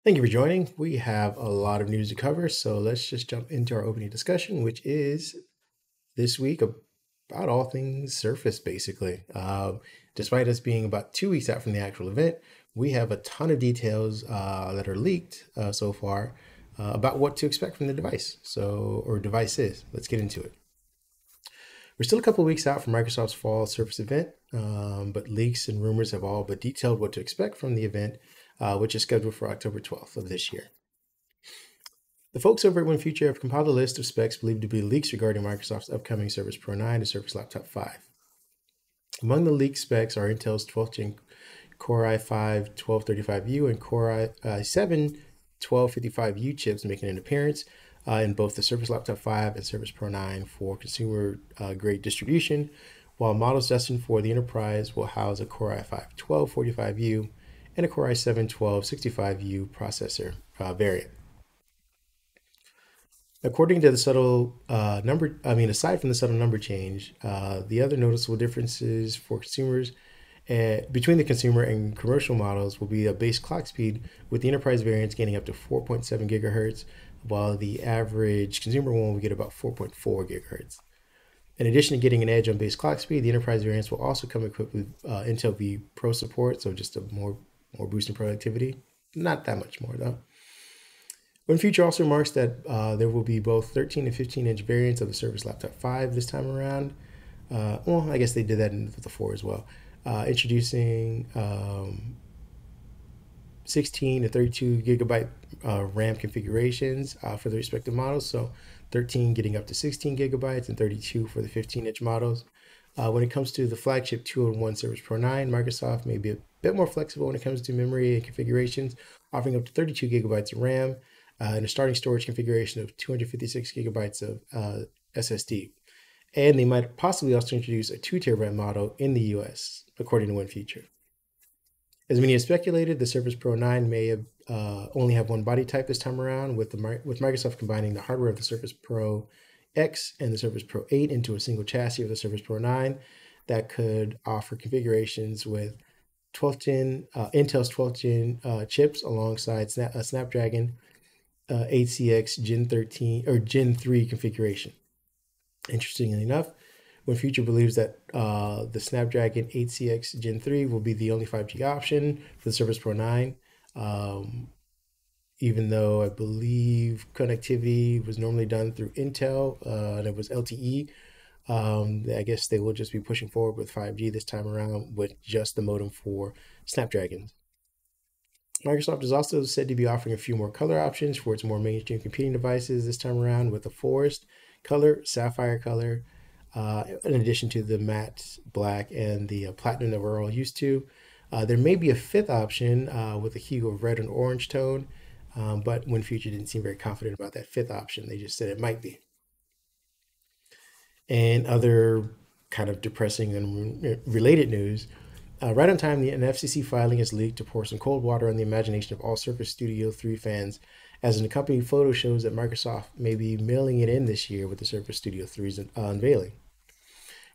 Thank you for joining. We have a lot of news to cover, so let's just jump into our opening discussion, which is this week about all things Surface, basically. Despite us being about 2 weeks out from the actual event, we have a ton of details that are leaked so far about what to expect from the device, or devices. Let's get into it. We're still a couple of weeks out from Microsoft's fall Surface event, but leaks and rumors have all but detailed what to expect from the event, which is scheduled for October 12th of this year. The folks over at OneFuture have compiled a list of specs believed to be leaks regarding Microsoft's upcoming Surface Pro 9 and Surface Laptop 5. Among the leaked specs are Intel's 12th gen Core i5 1235U and Core i7 1255U chips making an appearance in both the Surface Laptop 5 and Surface Pro 9 for consumer grade distribution, while models destined for the enterprise will house a Core i5 1245U and a Core i7 1265U processor variant. According to the subtle aside from the subtle number change, the other noticeable differences for consumers between the consumer and commercial models will be a base clock speed, with the enterprise variants gaining up to 4.7 gigahertz, while the average consumer one will get about 4.4 gigahertz. In addition to getting an edge on base clock speed, the enterprise variants will also come equipped with Intel V Pro support, so just a more boost in productivity. Not that much more though. OneFuture also remarks that there will be both 13 and 15-inch variants of the Surface Laptop 5 this time around. I guess they did that in the 4 as well. Introducing 16 to 32 gigabyte RAM configurations for the respective models. So 13 getting up to 16 gigabytes and 32 for the 15-inch models. When it comes to the flagship 2-in-1 Surface Pro 9, Microsoft may be a bit more flexible when it comes to memory and configurations, offering up to 32 gigabytes of RAM and a starting storage configuration of 256 gigabytes of SSD. And they might possibly also introduce a 2 terabyte model in the US, according to OneFuture. As many have speculated, the Surface Pro 9 may have only have one body type this time around, with Microsoft combining the hardware of the Surface Pro X and the Surface Pro 8 into a single chassis of the Surface Pro 9 that could offer configurations with 12th gen Intel's 12th gen chips alongside Snapdragon 8CX Gen 13 or Gen 3 configuration. Interestingly enough, OneFuture believes that the Snapdragon 8CX Gen 3 will be the only 5G option for the Surface Pro 9. Even though I believe connectivity was normally done through Intel and it was LTE, I guess they will just be pushing forward with 5G this time around with just the modem for Snapdragons. Microsoft is also said to be offering a few more color options for its more mainstream computing devices this time around, with the forest color, sapphire color, in addition to the matte black and the platinum that we're all used to. There may be a fifth option with a hue of red and orange tone, but OneFuture didn't seem very confident about that fifth option. They just said it might be. And other kind of depressing and related news, right on time, an FCC filing is leaked to pour some cold water on the imagination of all Surface Studio 3 fans, as an accompanying photo shows that Microsoft may be mailing it in this year with the Surface Studio 3's unveiling.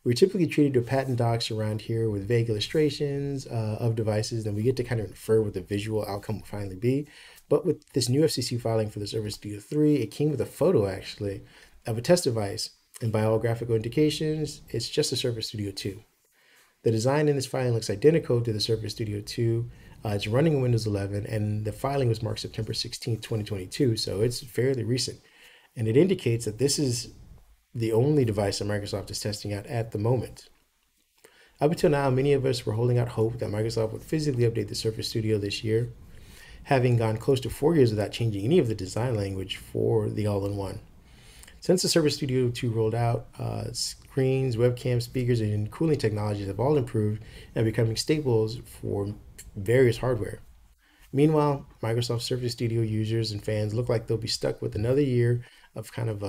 We're typically treated to patent docs around here with vague illustrations of devices, and we get to kind of infer what the visual outcome will finally be. But with this new FCC filing for the Surface Studio 3, it came with a photo, actually, of a test device, and by all graphical indications, it's just a Surface Studio 2. The design in this filing looks identical to the Surface Studio 2. It's running in Windows 11, and the filing was marked September 16, 2022, so it's fairly recent. And it indicates that this is the only device that Microsoft is testing out at the moment. Up until now, many of us were holding out hope that Microsoft would physically update the Surface Studio this year, having gone close to 4 years without changing any of the design language for the all-in-one. Since the Surface Studio 2 rolled out, screens, webcams, speakers, and cooling technologies have all improved and are becoming staples for various hardware. Meanwhile, Microsoft Surface Studio users and fans look like they'll be stuck with another year of kind of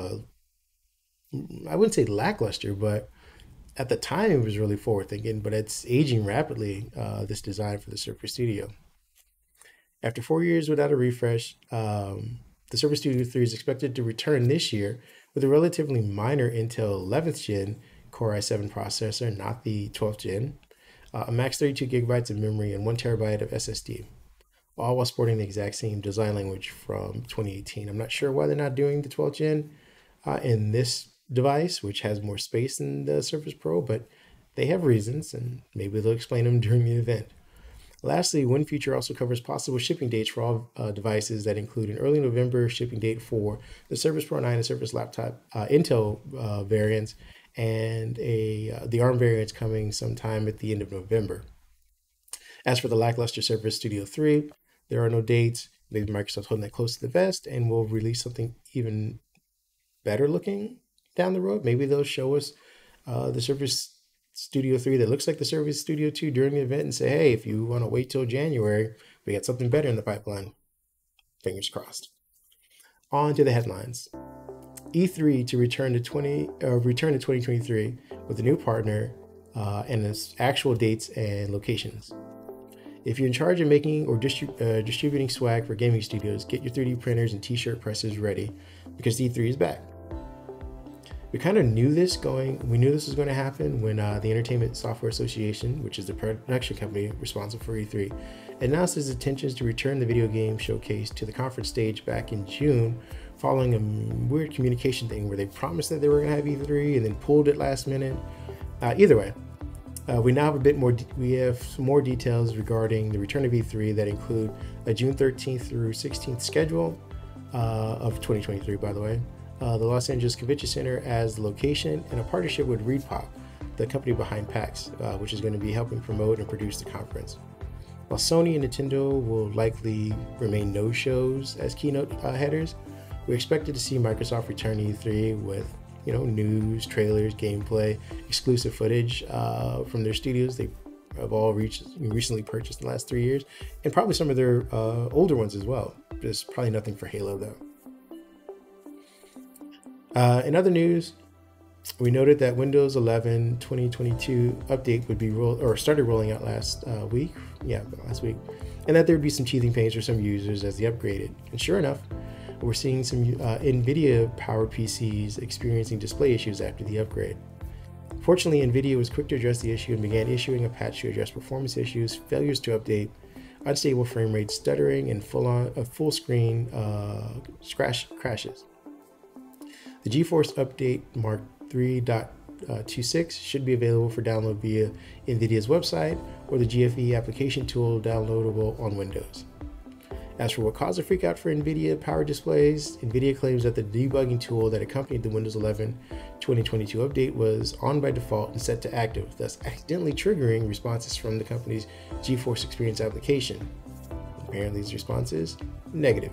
I wouldn't say lackluster, but at the time it was really forward thinking, but it's aging rapidly, this design for the Surface Studio. After 4 years without a refresh, the Surface Studio 3 is expected to return this year with a relatively minor Intel 11th gen Core i7 processor, not the 12th gen, a max 32 gigabytes of memory, and 1 terabyte of SSD. all while sporting the exact same design language from 2018. I'm not sure why they're not doing the 12th gen in this device, which has more space than the Surface Pro, but they have reasons, and maybe they'll explain them during the event. Lastly, one feature also covers possible shipping dates for all devices that include an early November shipping date for the Surface Pro 9 and Surface Laptop Intel variants, and the ARM variants coming sometime at the end of November. As for the lackluster Surface Studio 3, there are no dates. Maybe Microsoft's holding that close to the vest and will release something even better looking down the road. Maybe they'll show us the Surface Studio 3 that looks like the Surface Studio 2 during the event and say, hey, if you want to wait till January, we got something better in the pipeline. Fingers crossed. On to the headlines. E3 to return to 2023 with a new partner and its actual dates and locations. If you're in charge of making or distributing swag for gaming studios, get your 3D printers and t-shirt presses ready because E3 is back. We kind of knew this we knew this was going to happen when the Entertainment Software Association, which is the production company responsible for E3, announced its intentions to return the video game showcase to the conference stage back in June, following a weird communication thing where they promised that they were going to have E3 and then pulled it last minute. Either way, we now have we have some more details regarding the return of E3 that include a June 13th through 16th schedule of 2023, by the way. The Los Angeles Convention Center as the location, and a partnership with ReedPop, the company behind PAX, which is going to be helping promote and produce the conference. While Sony and Nintendo will likely remain no-shows as keynote headers, we expected to see Microsoft return E3 with news, trailers, gameplay, exclusive footage from their studios they have all recently purchased in the last 3 years, and probably some of their older ones as well. There's probably nothing for Halo though. In other news, we noted that Windows 11 2022 update would be started rolling out last week, and that there would be some teething pains for some users as they upgraded. And sure enough, we're seeing some NVIDIA-powered PCs experiencing display issues after the upgrade. Fortunately, NVIDIA was quick to address the issue and began issuing a patch to address performance issues, failures to update, unstable frame rate, stuttering, and full-screen crashes. The GeForce Update Mark 3.26 should be available for download via NVIDIA's website or the GFE application tool downloadable on Windows. As for what caused a freakout for NVIDIA powered displays, NVIDIA claims that the debugging tool that accompanied the Windows 11 2022 update was on by default and set to active, thus accidentally triggering responses from the company's GeForce Experience application. Apparently, these responses negative.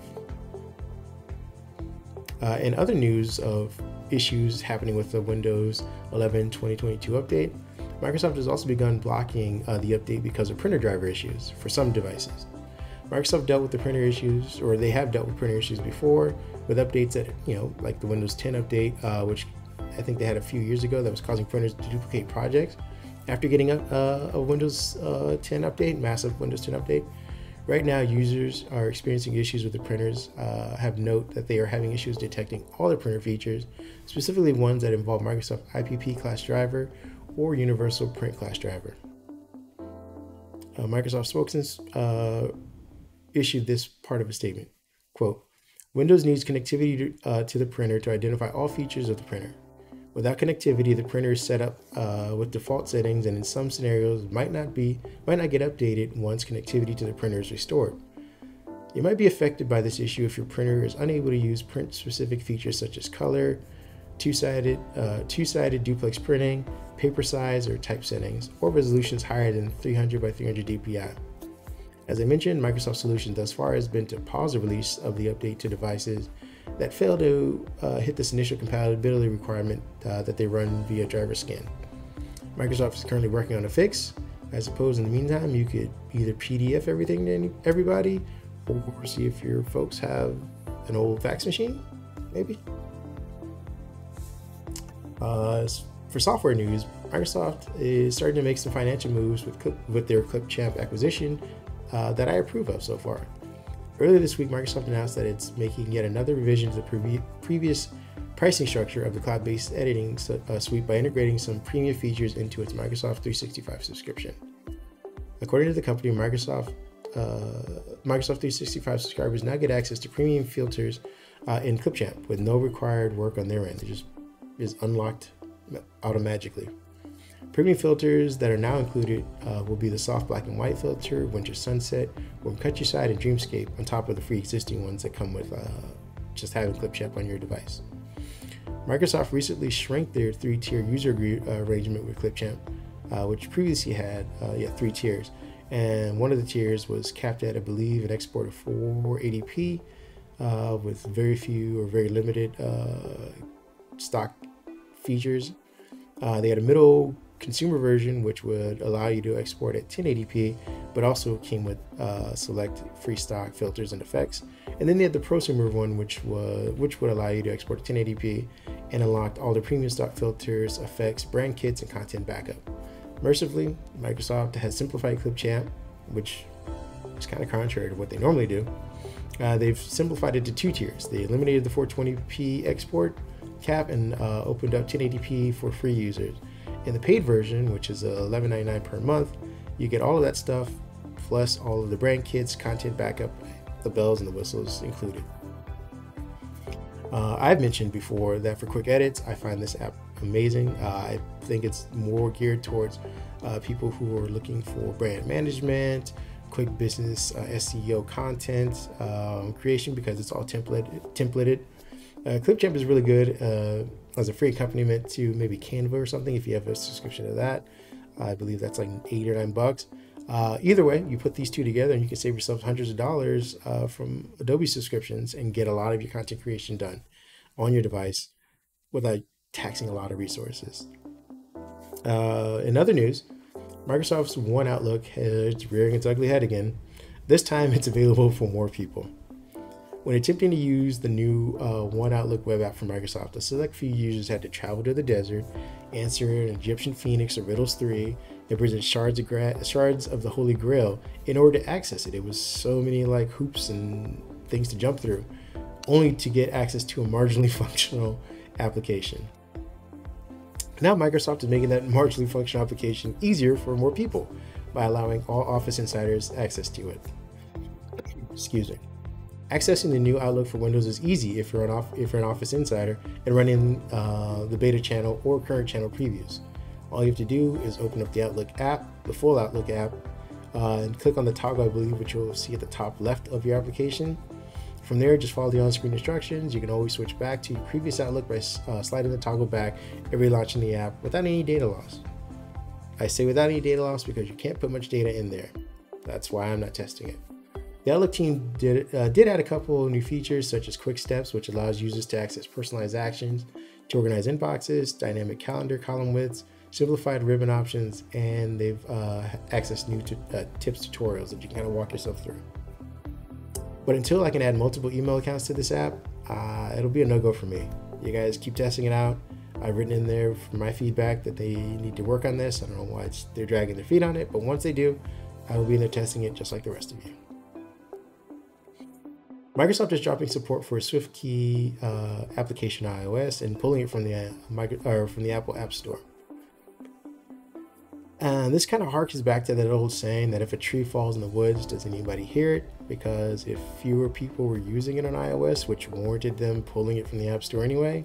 In other news of issues happening with the Windows 11 2022 update, Microsoft has also begun blocking the update because of printer driver issues for some devices. Microsoft dealt with the printer issues, or they have dealt with printer issues before, with updates that, like the Windows 10 update, which I think they had a few years ago that was causing printers to duplicate projects. After getting a Windows 10 update, massive Windows 10 update, right now users are experiencing issues with the printers. Have note that they are having issues detecting all the printer features, specifically ones that involve Microsoft IPP class driver or Universal Print class driver. Microsoft spokesman issued this part of a statement, quote, Windows needs connectivity to the printer to identify all features of the printer. Without connectivity, the printer is set up with default settings, and in some scenarios might not get updated once connectivity to the printer is restored. You might be affected by this issue if your printer is unable to use print-specific features such as color, two-sided duplex printing, paper size or type settings, or resolutions higher than 300 by 300 dpi. As I mentioned, Microsoft's solution thus far has been to pause the release of the update to devices that fail to hit this initial compatibility requirement that they run via driver scan. Microsoft is currently working on a fix. I suppose in the meantime, you could either PDF everything to everybody, or see if your folks have an old fax machine, maybe. For software news, Microsoft is starting to make some financial moves with their Clipchamp acquisition that I approve of so far. Earlier this week, Microsoft announced that it's making yet another revision to the previous pricing structure of the cloud-based editing suite by integrating some premium features into its Microsoft 365 subscription. According to the company, Microsoft Microsoft 365 subscribers now get access to premium filters in Clipchamp with no required work on their end. It just is unlocked automatically. Premium filters that are now included will be the soft black and white filter, winter sunset, warm countryside, and dreamscape, on top of the free existing ones that come with just having Clipchamp on your device. Microsoft recently shrank their 3-tier user arrangement with Clipchamp, which previously had 3 tiers. And one of the tiers was capped at, I believe, an export of 480p with very few or very limited stock features. They had a middle consumer version, which would allow you to export at 1080p, but also came with select free stock filters and effects. And then they had the prosumer one, which would allow you to export at 1080p and unlocked all the premium stock filters, effects, brand kits, and content backup. Mercifully, Microsoft has simplified Clipchamp, which is kind of contrary to what they normally do. They've simplified it to 2 tiers. They eliminated the 420p export cap and opened up 1080p for free users. In the paid version, which is $11.99 per month, you get all of that stuff, plus all of the brand kits, content backup, the bells and the whistles included. I've mentioned before that for quick edits, I find this app amazing. I think it's more geared towards people who are looking for brand management, quick business SEO content creation, because it's all templated. Clipchamp is really good as a free accompaniment to maybe Canva or something if you have a subscription to that. I believe that's like $8 or $9. Either way, you put these two together and you can save yourself hundreds of dollars from Adobe subscriptions and get a lot of your content creation done on your device without taxing a lot of resources. In other news, Microsoft's One Outlook is rearing its ugly head again. This time it's available for more people. When attempting to use the new One Outlook web app from Microsoft, a select few users had to travel to the desert, answer an Egyptian phoenix or Riddles 3, and present shards of the Holy Grail in order to access it. It was so many like hoops and things to jump through, only to get access to a marginally functional application. Now Microsoft is making that marginally functional application easier for more people by allowing all Office insiders access to it. Excuse me. Accessing the new Outlook for Windows is easy if you're an Office insider and running the beta channel or current channel previews. All you have to do is open up the Outlook app, the full Outlook app, and click on the toggle, I believe, which you'll see at the top left of your application. From there, just follow the on-screen instructions. You can always switch back to your previous Outlook by sliding the toggle back and relaunching the app without any data loss. I say without any data loss because you can't put much data in there. That's why I'm not testing it. The Outlook team did add a couple new features, such as Quick Steps, which allows users to access personalized actions, to organize inboxes, dynamic calendar column widths, simplified ribbon options, and they've accessed new tips tutorials that you can kind of walk yourself through. But until I can add multiple email accounts to this app, it'll be a no-go for me. You guys keep testing it out. I've written in there for my feedback that they need to work on this. I don't know why they're dragging their feet on it, but once they do, I will be in there testing it just like the rest of you. Microsoft is dropping support for SwiftKey application on iOS and pulling it from the Apple App Store. And this kind of harkens back to that old saying that if a tree falls in the woods, does anybody hear it? Because if fewer people were using it on iOS, which warranted them pulling it from the App Store anyway,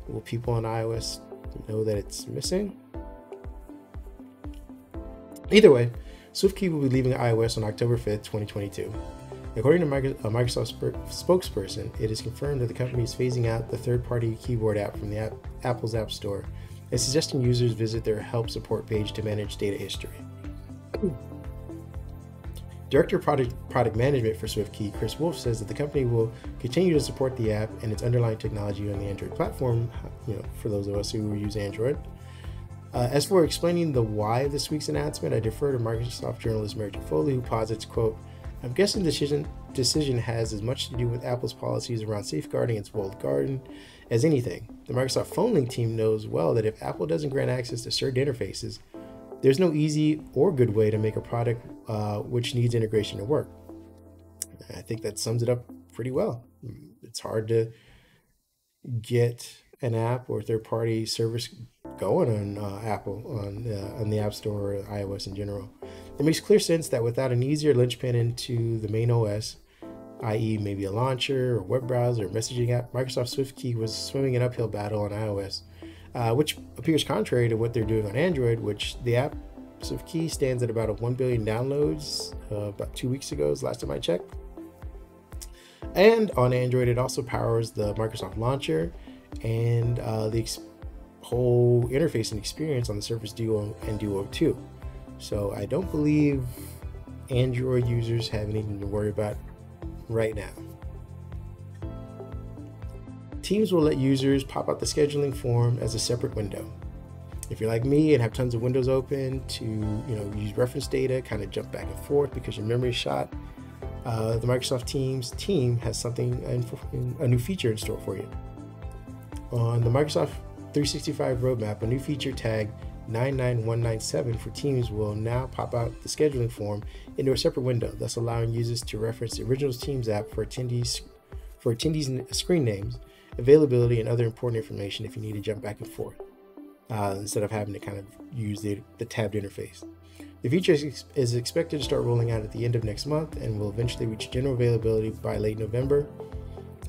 will people on iOS know that it's missing? Either way, SwiftKey will be leaving iOS on October 5th, 2022. According to a Microsoft spokesperson, it is confirmed that the company is phasing out the third-party keyboard app from the Apple's App Store and suggesting users visit their help support page to manage data history. Director of Product Management for SwiftKey, Chris Wolf, says that the company will continue to support the app and its underlying technology on the Android platform, for those of us who use Android. As for explaining the why of this week's announcement, I defer to Microsoft journalist Mary Foley, who posits, quote, "I'm guessing the decision has as much to do with Apple's policies around safeguarding its walled garden as anything. The Microsoft Phone Link team knows well that if Apple doesn't grant access to certain interfaces, there's no easy or good way to make a product which needs integration to work." I think that sums it up pretty well. It's hard to get an app or third-party service going on Apple, on the App Store or iOS in general. It makes clear sense that without an easier linchpin into the main OS, i.e. maybe a launcher or web browser or messaging app, Microsoft SwiftKey was swimming an uphill battle on iOS, which appears contrary to what they're doing on Android, which the app SwiftKey stands at about 1 billion downloads about 2 weeks ago, is the last time I checked. And on Android, it also powers the Microsoft launcher and the whole interface and experience on the Surface Duo and Duo 2. So I don't believe Android users have anything to worry about right now. Teams will let users pop out the scheduling form as a separate window. If you're like me and have tons of windows open to use reference data, kind of jump back and forth because your memory is shot, the Microsoft Teams team has a new feature in store for you. On the Microsoft 365 roadmap, a new feature tagged 99197 for Teams will now pop out the scheduling form into a separate window, thus allowing users to reference the original Teams app for attendees screen names, availability, and other important information if you need to jump back and forth, instead of having to kind of use the tabbed interface. The feature is expected to start rolling out at the end of next month and will eventually reach general availability by late November.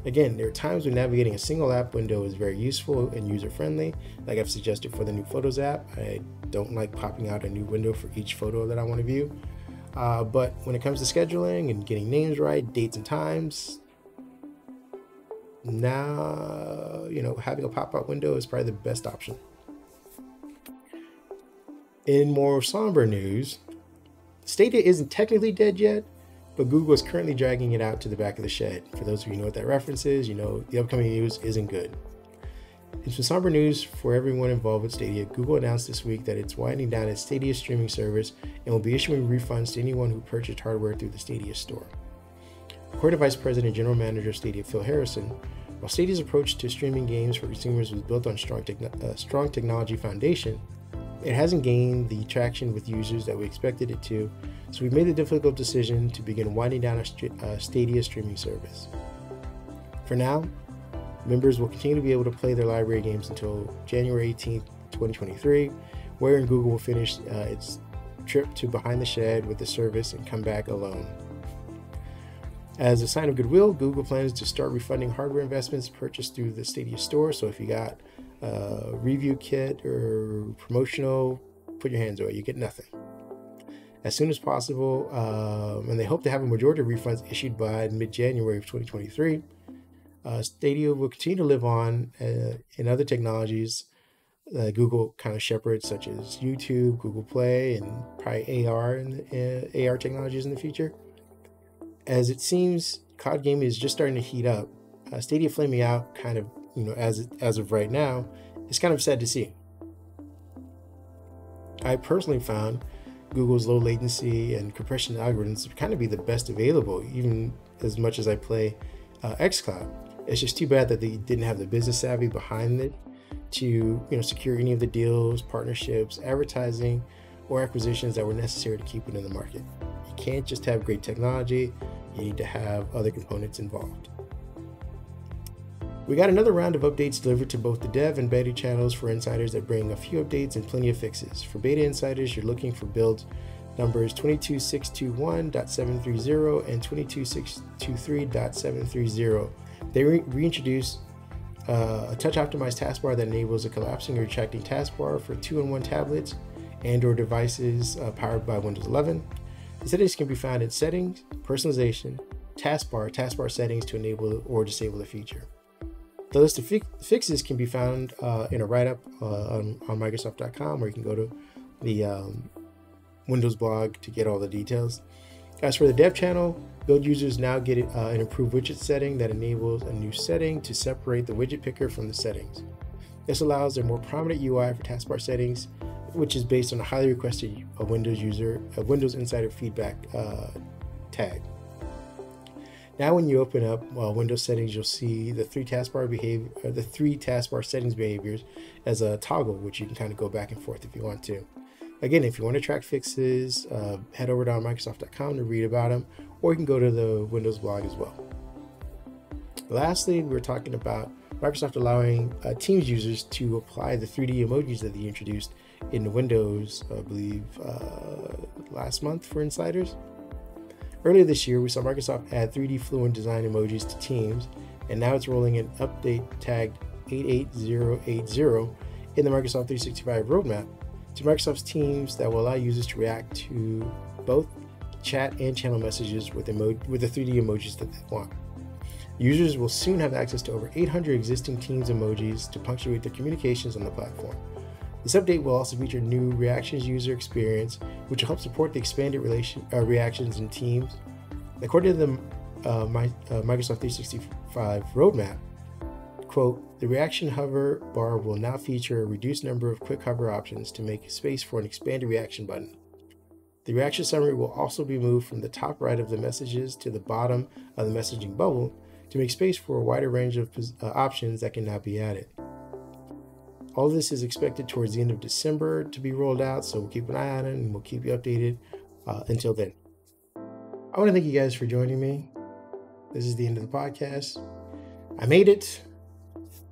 Again, there are times when navigating a single app window is very useful and user-friendly, like I've suggested for the new Photos app. I don't like popping out a new window for each photo that I want to view. But when it comes to scheduling and getting names right, dates and times, now, having a pop-out window is probably the best option. In more somber news, Stadia isn't technically dead yet, but Google is currently dragging it out to the back of the shed. For those of you who know what that reference is, the upcoming news isn't good. In some somber news for everyone involved with Stadia, Google announced this week that it's winding down its Stadia streaming service and will be issuing refunds to anyone who purchased hardware through the Stadia store. According to Vice President and General Manager of Stadia, Phil Harrison, while Stadia's approach to streaming games for consumers was built on a strong technology foundation, it hasn't gained the traction with users that we expected it to, so we've made the difficult decision to begin winding down our Stadia streaming service. For now, members will continue to be able to play their library games until January 18th, 2023, wherein Google will finish its trip to behind the shed with the service and come back alone. As a sign of goodwill, Google plans to start refunding hardware investments purchased through the Stadia store, so if you got a review kit or promotional, put your hands away, you get nothing. As soon as possible, and they hope to have a majority of refunds issued by mid-January of 2023. Stadia will continue to live on in other technologies Google kind of shepherds, such as YouTube, Google Play, and probably AR and AR technologies in the future. As it seems, cloud gaming is just starting to heat up. Stadia flaming out, kind of, as of right now, is kind of sad to see. I personally found Google's low latency and compression algorithms to kind of be the best available, even as much as I play xCloud. It's just too bad that they didn't have the business savvy behind it to secure any of the deals, partnerships, advertising, or acquisitions that were necessary to keep it in the market. You can't just have great technology, you need to have other components involved. We got another round of updates delivered to both the dev and beta channels for insiders that bring a few updates and plenty of fixes. For beta insiders, you're looking for builds numbers 22621.730 and 22623.730. They reintroduce a touch-optimized taskbar that enables a collapsing or retracting taskbar for 2-in-1 tablets and/or devices powered by Windows 11. The settings can be found in Settings, Personalization, Taskbar settings to enable or disable the feature. The list of fixes can be found in a write-up on Microsoft.com, where you can go to the Windows blog to get all the details. As for the dev channel, build users now get an improved widget setting that enables a new setting to separate the widget picker from the settings. This allows a more prominent UI for taskbar settings, which is based on a highly requested Windows Insider feedback tag. Now, when you open up Windows settings, you'll see the three taskbar settings behaviors as a toggle, which you can kind of go back and forth if you want to. Again, if you want to track fixes, head over to Microsoft.com to read about them, or you can go to the Windows blog as well. Lastly, we're talking about Microsoft allowing Teams users to apply the 3D emojis that they introduced in Windows, I believe, last month for insiders. Earlier this year, we saw Microsoft add 3D Fluent design emojis to Teams, and now it's rolling an update tagged 88080 in the Microsoft 365 roadmap to Microsoft's Teams that will allow users to react to both chat and channel messages with the 3D emojis that they want. Users will soon have access to over 800 existing Teams emojis to punctuate their communications on the platform. This update will also feature new reactions user experience, which will help support the expanded reactions in Teams. According to the Microsoft 365 roadmap, quote, the reaction hover bar will now feature a reduced number of quick hover options to make space for an expanded reaction button. The reaction summary will also be moved from the top right of the messages to the bottom of the messaging bubble to make space for a wider range of options that can now be added. All of this is expected towards the end of December to be rolled out, so we'll keep an eye on it and we'll keep you updated until then. I want to thank you guys for joining me. This is the end of the podcast. I made it.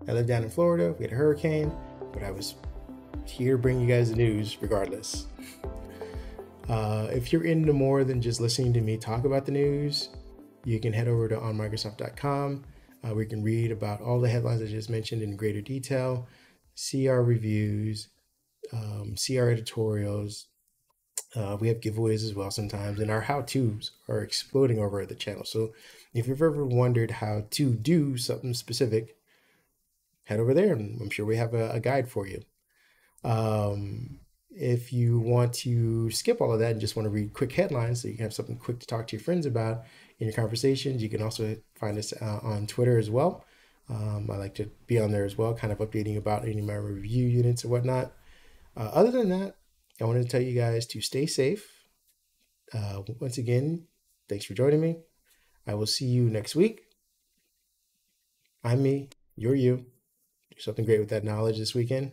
I live down in Florida. We had a hurricane, but I was here to bring you guys the news regardless. If you're into more than just listening to me talk about the news, you can head over to onmicrosoft.com where you can read about all the headlines I just mentioned in greater detail, see our reviews, see our editorials. We have giveaways as well sometimes, and our how-tos are exploding over at the channel. So if you've ever wondered how to do something specific, head over there, and I'm sure we have a guide for you. If you want to skip all of that and just want to read quick headlines so you can have something quick to talk to your friends about in your conversations, you can also find us on Twitter as well. I like to be on there as well, kind of updating about any of my review units and whatnot. Other than that, I wanted to tell you guys to stay safe. Once again, thanks for joining me. I will see you next week. I'm me, you're you. Do something great with that knowledge this weekend.